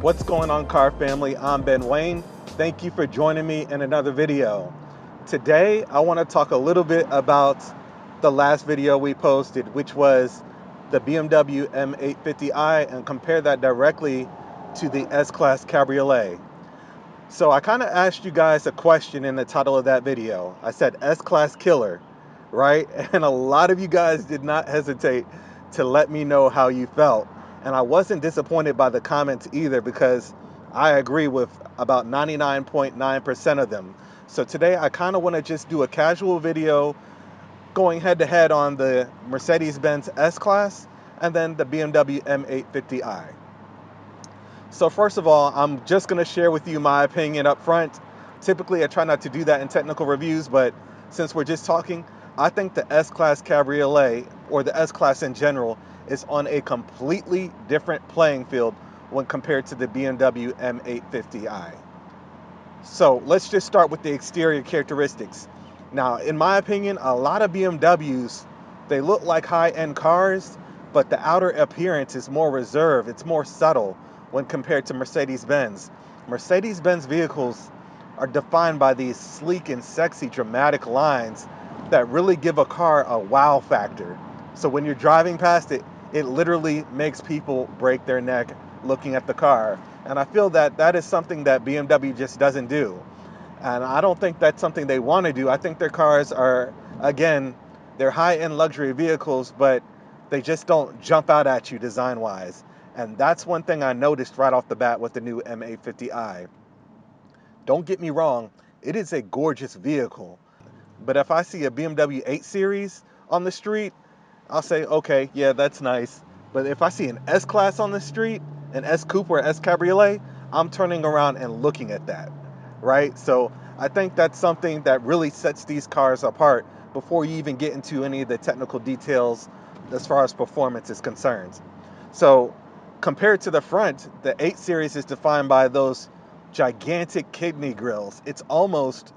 What's going on, car family? I'm Ben Wayne. Thank you for joining me in another video. Today, I want to talk a little bit about the last video we posted, which was the BMW M850i, and compare that directly to the S-Class Cabriolet. So I kind of asked you guys a question in the title of that video. I said S-Class killer, right? And a lot of you guys did not hesitate to let me know how you felt. And I wasn't disappointed by the comments either, because I agree with about 99.9% of them. So today I kind of want to just do a casual video going head to head on the Mercedes-Benz S-Class and then the BMW M850i. So first of all, I'm just going to share with you my opinion up front. Typically, I try not to do that in technical reviews, but since we're just talking, I think the S-Class Cabriolet, or the S-Class in general, is on a completely different playing field when compared to the BMW M850i. So let's just start with the exterior characteristics. Now, in my opinion, a lot of BMWs, they look like high-end cars, but the outer appearance is more reserved. It's more subtle when compared to Mercedes-Benz. Mercedes-Benz vehicles are defined by these sleek and sexy dramatic lines that really give a car a wow factor. So when you're driving past it, it literally makes people break their neck looking at the car. And I feel that that is something that BMW just doesn't do. And I don't think that's something they want to do. I think their cars are, again, they're high-end luxury vehicles, but they just don't jump out at you design-wise. And that's one thing I noticed right off the bat with the new M850i. Don't get me wrong, it is a gorgeous vehicle. But if I see a BMW 8 Series on the street, I'll say, okay, yeah, that's nice. But if I see an S-Class on the street, an S Coupe or S Cabriolet, I'm turning around and looking at that, right? So I think that's something that really sets these cars apart before you even get into any of the technical details as far as performance is concerned. So compared to the front, the 8 Series is defined by those gigantic kidney grills. It's almost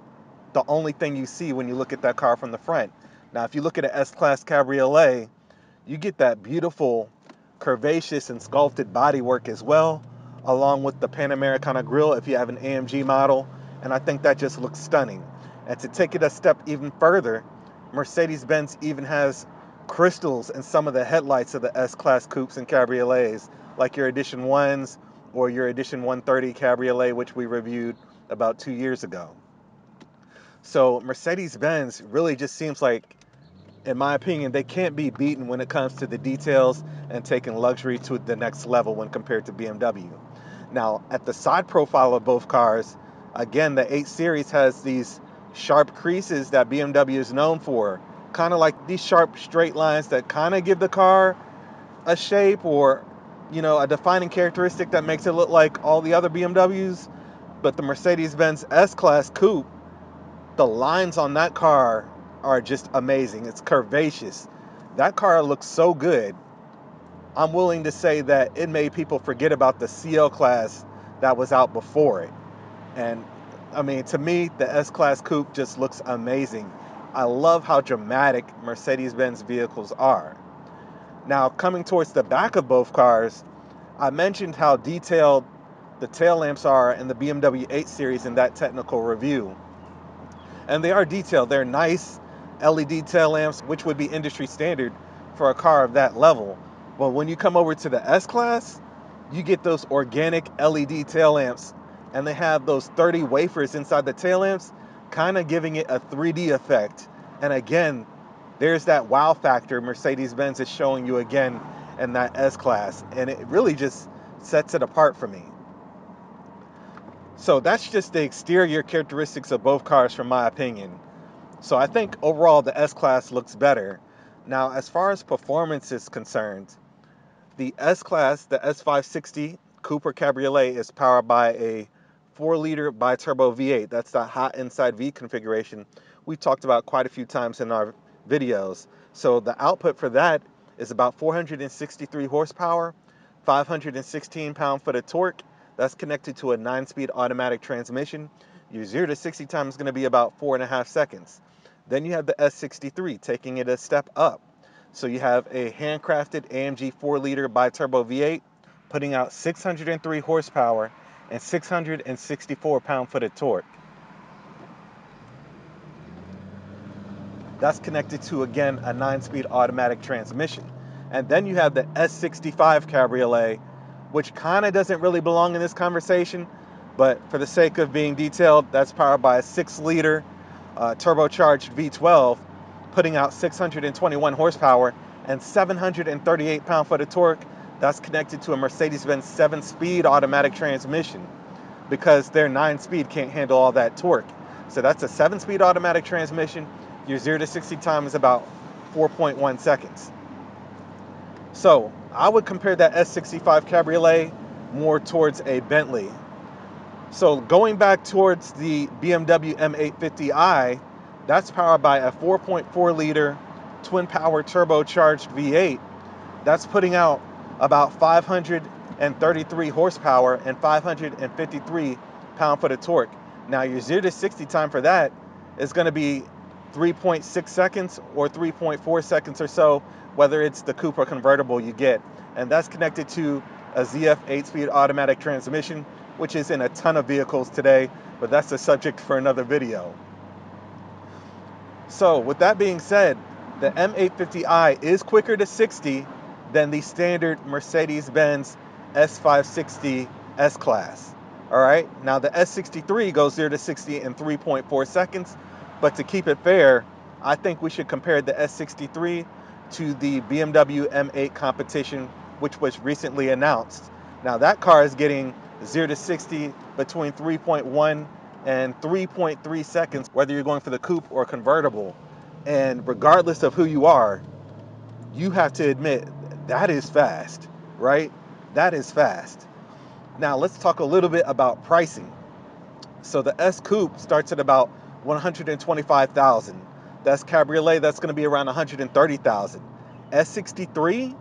the only thing you see when you look at that car from the front. Now, if you look at an S-Class Cabriolet, you get that beautiful, curvaceous and sculpted bodywork as well, along with the Panamericana grille if you have an AMG model, and I think that just looks stunning. And to take it a step even further, Mercedes-Benz even has crystals in some of the headlights of the S-Class coupes and cabriolets, like your Edition 1s or your Edition 130 Cabriolet, which we reviewed about 2 years ago. So Mercedes-Benz really just seems like, in my opinion, they can't be beaten when it comes to the details and taking luxury to the next level when compared to BMW. Now, at the side profile of both cars, again, the 8 Series has these sharp creases that BMW is known for, kind of like these sharp straight lines that kind of give the car a shape, or, you know, a defining characteristic that makes it look like all the other BMWs. But the Mercedes-Benz S-Class Coupe, the lines on that car are just amazing. It's curvaceous. That car looks so good. I'm willing to say that it made people forget about the CL class that was out before it. And I mean, to me, the S-Class Coupe just looks amazing. I love how dramatic Mercedes-Benz vehicles are. Now, coming towards the back of both cars, I mentioned how detailed the tail lamps are in the BMW 8 Series in that technical review. And they are detailed. They're nice LED tail lamps, which would be industry standard for a car of that level. But when you come over to the S-Class, you get those organic LED tail lamps, and they have those 30 wafers inside the tail lamps, kind of giving it a 3D effect. And again, there's that wow factor Mercedes-Benz is showing you again in that S-Class, and it really just sets it apart for me. So that's just the exterior characteristics of both cars, from my opinion. So I think overall the S-Class looks better. Now, as far as performance is concerned, the S-Class, the S560 Cooper Cabriolet, is powered by a 4-liter bi-turbo V8. That's the hot inside V configuration we talked about quite a few times in our videos. So the output for that is about 463 horsepower, 516 pound-foot of torque. That's connected to a 9-speed automatic transmission. Your 0 to 60 time is going to be about 4.5 seconds. Then you have the S63, taking it a step up. So you have a handcrafted AMG 4-liter bi-turbo V8, putting out 603 horsepower and 664 pound-foot of torque. That's connected to, again, a 9-speed automatic transmission. And then you have the S65 Cabriolet, which kind of doesn't really belong in this conversation, but for the sake of being detailed, that's powered by a 6-liter turbocharged V12, putting out 621 horsepower and 738 pound-foot of torque. That's connected to a Mercedes-Benz 7-speed automatic transmission because their 9-speed can't handle all that torque. So that's a 7-speed automatic transmission. Your 0 to 60 time is about 4.1 seconds. So I would compare that S65 Cabriolet more towards a Bentley. So going back towards the BMW M850i, that's powered by a 4.4 liter twin power turbocharged V8. That's putting out about 533 horsepower and 553 pound-foot of torque. Now your 0 to 60 time for that is going to be 3.6 seconds or 3.4 seconds or so, whether it's the coupe or convertible you get. And that's connected to a ZF 8-speed automatic transmission, which is in a ton of vehicles today, but that's a subject for another video. So with that being said, the M850i is quicker to 60 than the standard Mercedes-Benz S560 S-Class. All right, now the S63 goes 0 to 60 in 3.4 seconds, but to keep it fair, I think we should compare the S63 to the BMW M8 competition, which was recently announced. Now that car is getting 0 to 60 between 3.1 and 3.3 seconds, whether you're going for the coupe or convertible. And regardless of who you are, you have to admit that is fast, right? That is fast. Now let's talk a little bit about pricing. So the S Coupe starts at about $125,000. That's Cabriolet, that's going to be around $130,000. S63,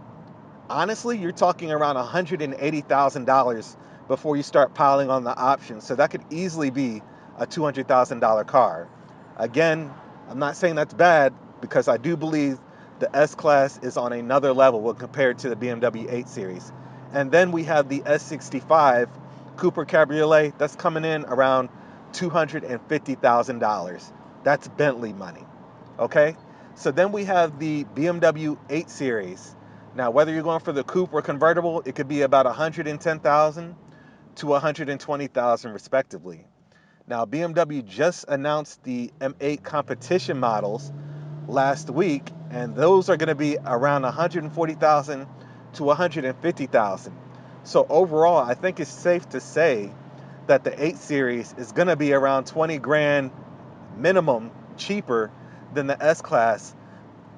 honestly, you're talking around $180,000 before you start piling on the options. So that could easily be a $200,000 car. Again, I'm not saying that's bad because I do believe the S-Class is on another level when compared to the BMW 8 Series. And then we have the S65 Cooper Cabriolet that's coming in around $250,000. That's Bentley money, okay? So then we have the BMW 8 Series. Now, whether you're going for the coupe or convertible, it could be about $110,000 to $120,000 respectively. Now, BMW just announced the M8 competition models last week, and those are going to be around $140,000 to $150,000. So overall, I think it's safe to say that the 8 Series is going to be around 20 grand minimum cheaper than the S-Class,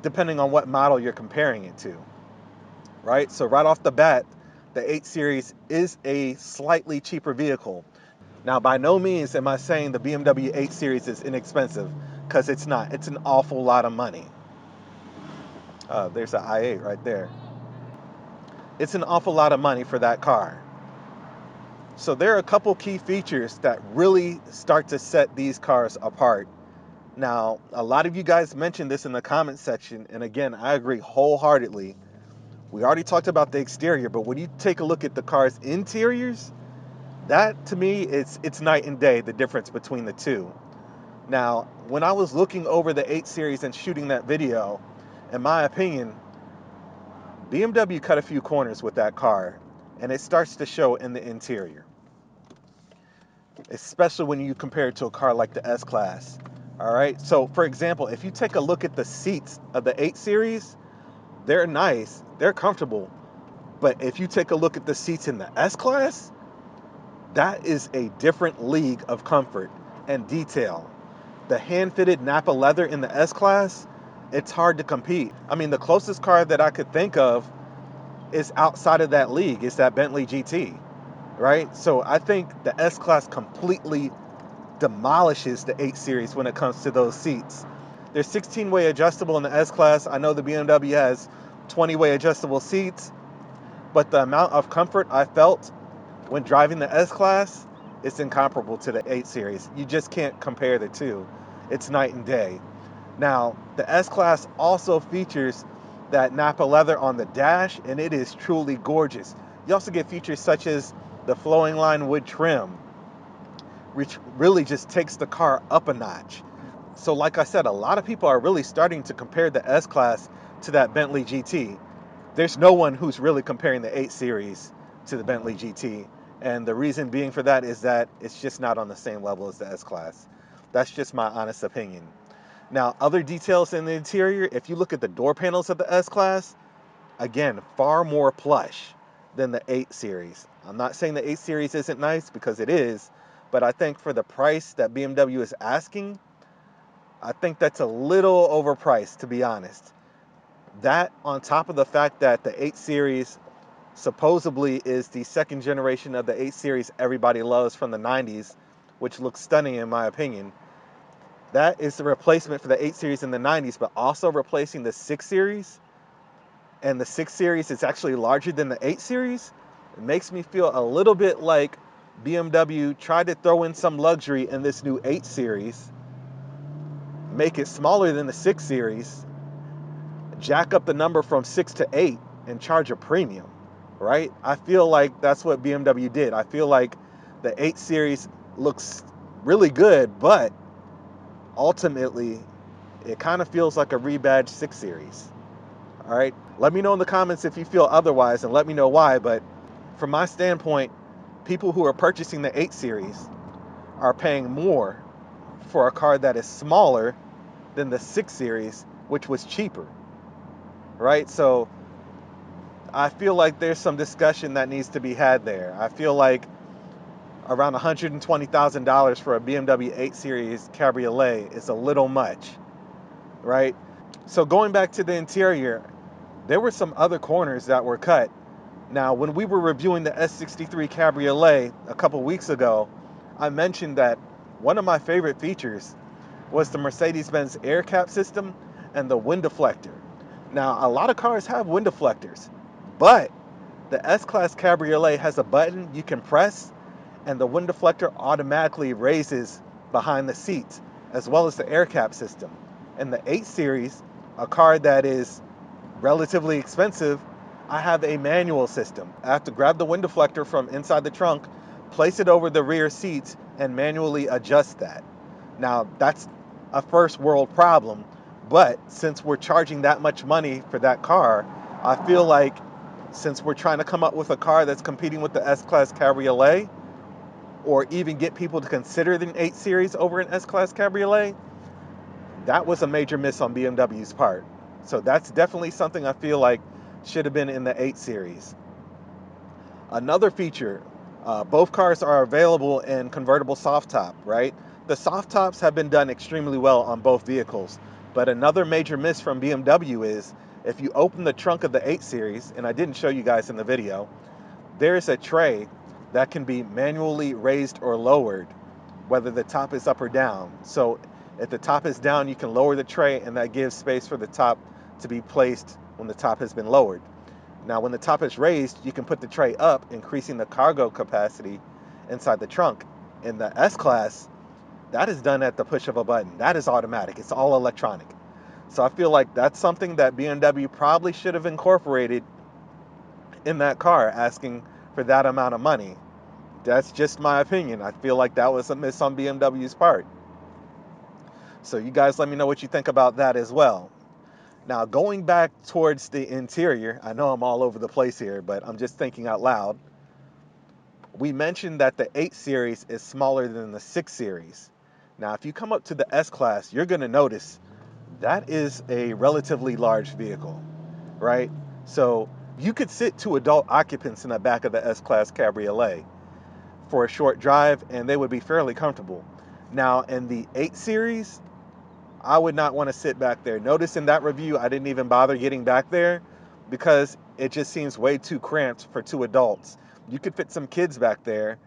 depending on what model you're comparing it to, right? So right off the bat, the 8 Series is a slightly cheaper vehicle. Now, by no means am I saying the BMW 8 Series is inexpensive, because it's not. It's an awful lot of money. There's an i8 right there. It's an awful lot of money for that car. So there are a couple key features that really start to set these cars apart. Now, a lot of you guys mentioned this in the comment section, and again, I agree wholeheartedly. We already talked about the exterior, but when you take a look at the car's interiors, that to me, it's night and day, the difference between the two. Now, when I was looking over the 8 Series and shooting that video, in my opinion, BMW cut a few corners with that car, and it starts to show in the interior, especially when you compare it to a car like the S-Class. All right, so for example, if you take a look at the seats of the 8 Series, they're nice, they're comfortable, but if you take a look at the seats in the S-Class, that is a different league of comfort and detail. The hand-fitted Napa leather in the S-Class, it's hard to compete. I mean, the closest car that I could think of is outside of that league. It's that Bentley GT, right? So I think the S-Class completely demolishes the 8 Series when it comes to those seats. They're 16-way adjustable in the S-Class. I know the BMW has 20-way adjustable seats, but the amount of comfort I felt when driving the S-Class is incomparable to the 8 Series. You just can't compare the two. It's night and day. Now, the S-Class also features that Napa leather on the dash, and it is truly gorgeous. You also get features such as the flowing line wood trim, which really just takes the car up a notch. So like I said, a lot of people are really starting to compare the S-Class to that Bentley GT. There's no one who's really comparing the 8 Series to the Bentley GT. And the reason being for that is that it's just not on the same level as the S-Class. That's just my honest opinion. Now, other details in the interior, if you look at the door panels of the S-Class, again, far more plush than the 8 Series. I'm not saying the 8 Series isn't nice, because it is, but I think for the price that BMW is asking, I think that's a little overpriced, to be honest. That, on top of the fact that the 8 Series supposedly is the second generation of the 8 Series everybody loves from the 90s, which looks stunning in my opinion. That is the replacement for the 8 Series in the 90s, but also replacing the 6 Series. And the 6 Series is actually larger than the 8 Series. It makes me feel a little bit like BMW tried to throw in some luxury in this new 8 Series, make it smaller than the 6 Series, jack up the number from 6 to 8, and charge a premium, right? I feel like that's what BMW did. I feel like the 8 Series looks really good, but ultimately, it kind of feels like a rebadged 6 Series. All right, let me know in the comments if you feel otherwise, and let me know why. But from my standpoint, people who are purchasing the 8 Series are paying more for a car that is smaller than the 6 Series, which was cheaper, right? So I feel like there's some discussion that needs to be had there. I feel like around $120,000 for a BMW 8 Series Cabriolet is a little much, right? So going back to the interior, there were some other corners that were cut. Now, when we were reviewing the S63 Cabriolet a couple weeks ago, I mentioned that one of my favorite features was the Mercedes-Benz air cap system and the wind deflector. Now, a lot of cars have wind deflectors, but the S-Class Cabriolet has a button you can press, and the wind deflector automatically raises behind the seats, as well as the air cap system. In the 8 Series, a car that is relatively expensive, I have a manual system. I have to grab the wind deflector from inside the trunk, place it over the rear seats, and manually adjust that. Now, that's a first world problem, but since we're charging that much money for that car, I feel like since we're trying to come up with a car that's competing with the S-Class Cabriolet, or even get people to consider the 8 Series over an S-Class Cabriolet, that was a major miss on BMW's part. So that's definitely something I feel like should have been in the 8 Series. Another feature, both cars are available in convertible soft top, right? The soft tops have been done extremely well on both vehicles, but another major miss from BMW is if you open the trunk of the 8 Series, and I didn't show you guys in the video, there's a tray that can be manually raised or lowered, whether the top is up or down. So if the top is down, you can lower the tray, and that gives space for the top to be placed when the top has been lowered. Now, when the top is raised, you can put the tray up, increasing the cargo capacity inside the trunk. In the S-Class, that is done at the push of a button. That is automatic. It's all electronic. So I feel like that's something that BMW probably should have incorporated in that car, asking for that amount of money. That's just my opinion. I feel like that was a miss on BMW's part. So you guys let me know what you think about that as well. Now, going back towards the interior, I know I'm all over the place here, but I'm just thinking out loud. We mentioned that the 8 Series is smaller than the 6 Series. Now, if you come up to the S-Class, you're going to notice that is a relatively large vehicle, right? So you could sit 2 adult occupants in the back of the S-Class Cabriolet for a short drive, and they would be fairly comfortable. Now, in the 8 Series, I would not want to sit back there. Notice in that review, I didn't even bother getting back there because it just seems way too cramped for 2 adults. You could fit some kids back there.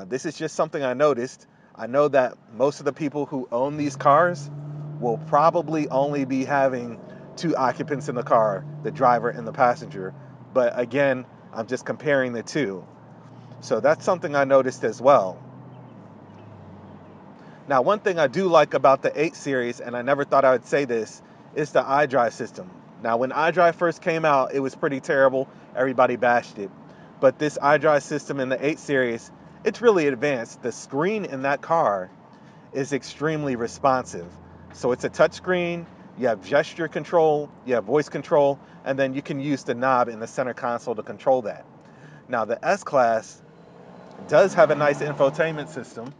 This is just something I noticed. I know that most of the people who own these cars will probably only be having 2 occupants in the car, the driver and the passenger. But again, I'm just comparing the two. So that's something I noticed as well. Now, one thing I do like about the 8 Series, and I never thought I would say this, is the iDrive system. Now, when iDrive first came out, it was pretty terrible. Everybody bashed it. But this iDrive system in the 8 Series, it's really advanced. The screen in that car is extremely responsive. So it's a touchscreen, you have gesture control, you have voice control, and then you can use the knob in the center console to control that. Now the S-Class does have a nice infotainment system.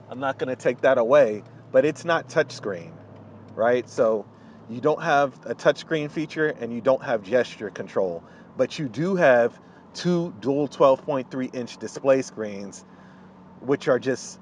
I'm not going to take that away, but it's not touchscreen, right? So you don't have a touchscreen feature and you don't have gesture control, but you do have two dual 12.3-inch display screens, which are just,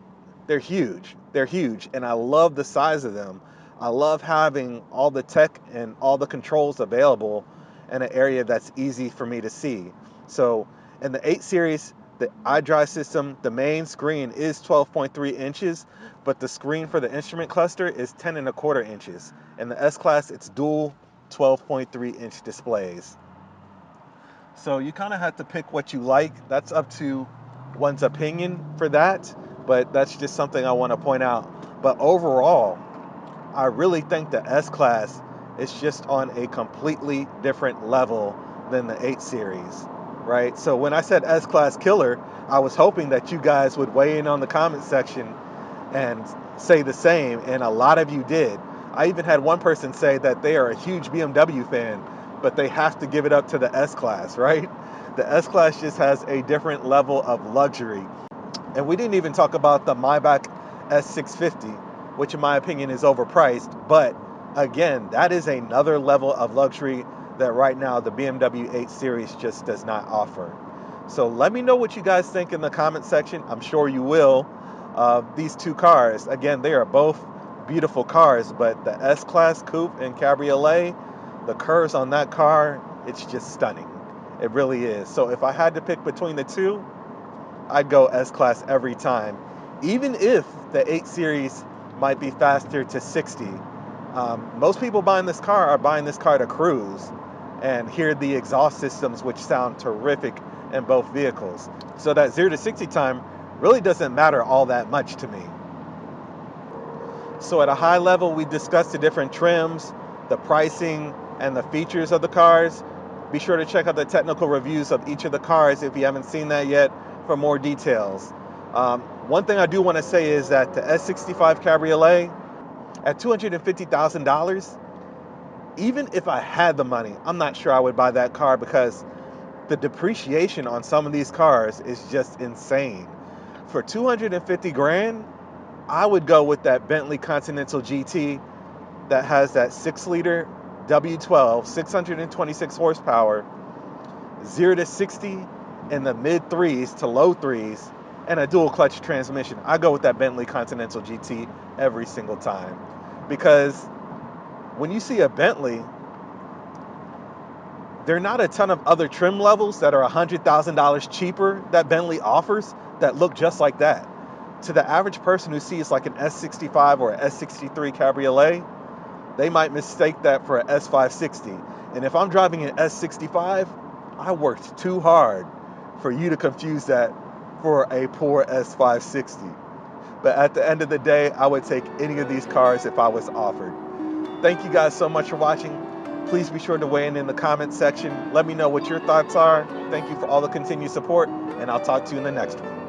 they're huge. They're huge, and I love the size of them. I love having all the tech and all the controls available in an area that's easy for me to see. So in the 8 Series, the iDrive system, the main screen is 12.3 inches, but the screen for the instrument cluster is 10.25 inches. In the S-Class, it's dual 12.3-inch displays. So you kind of have to pick what you like. That's up to one's opinion for that, but that's just something I want to point out. But overall, I really think the S-Class is just on a completely different level than the 8 Series, right? So when I said S-Class killer, I was hoping that you guys would weigh in on the comment section and say the same, and a lot of you did. I even had one person say that they are a huge BMW fan, but they have to give it up to the S-Class, right? The S-Class just has a different level of luxury. And we didn't even talk about the Maybach S650, which in my opinion is overpriced, but again, that is another level of luxury that right now the BMW 8 Series just does not offer. So let me know what you guys think in the comment section. I'm sure you will. These two cars, again, they are both beautiful cars, but the S-Class Coupe and Cabriolet, the curves on that car, it's just stunning. It really is. So if I had to pick between the two, I'd go S-Class every time. Even if the 8 Series might be faster to 60. Most people buying this car are buying this car to cruise and hear the exhaust systems, which sound terrific in both vehicles. So that 0 to 60 time really doesn't matter all that much to me. So at a high level, we discussed the different trims, the pricing, and the features of the cars. Be sure to check out the technical reviews of each of the cars if you haven't seen that yet for more details. One thing I do want to say is that the S65 Cabriolet at $250,000, even if I had the money, I'm not sure I would buy that car because the depreciation on some of these cars is just insane. For 250 grand, I would go with that Bentley Continental GT that has that 6-liter W12, 626 horsepower, 0 to 60 in the mid 3s to low 3s, and a dual clutch transmission. I go with that Bentley Continental GT every single time, because when you see a Bentley, there are not a ton of other trim levels that are $100,000 cheaper that Bentley offers that look just like that. To the average person who sees like an S65 or an S63 Cabriolet, they might mistake that for an S560. And if I'm driving an S65, I worked too hard for you to confuse that for a poor S560. But at the end of the day, I would take any of these cars if I was offered. Thank you guys so much for watching. Please be sure to weigh in the comment section. Let me know what your thoughts are. Thank you for all the continued support, and I'll talk to you in the next one.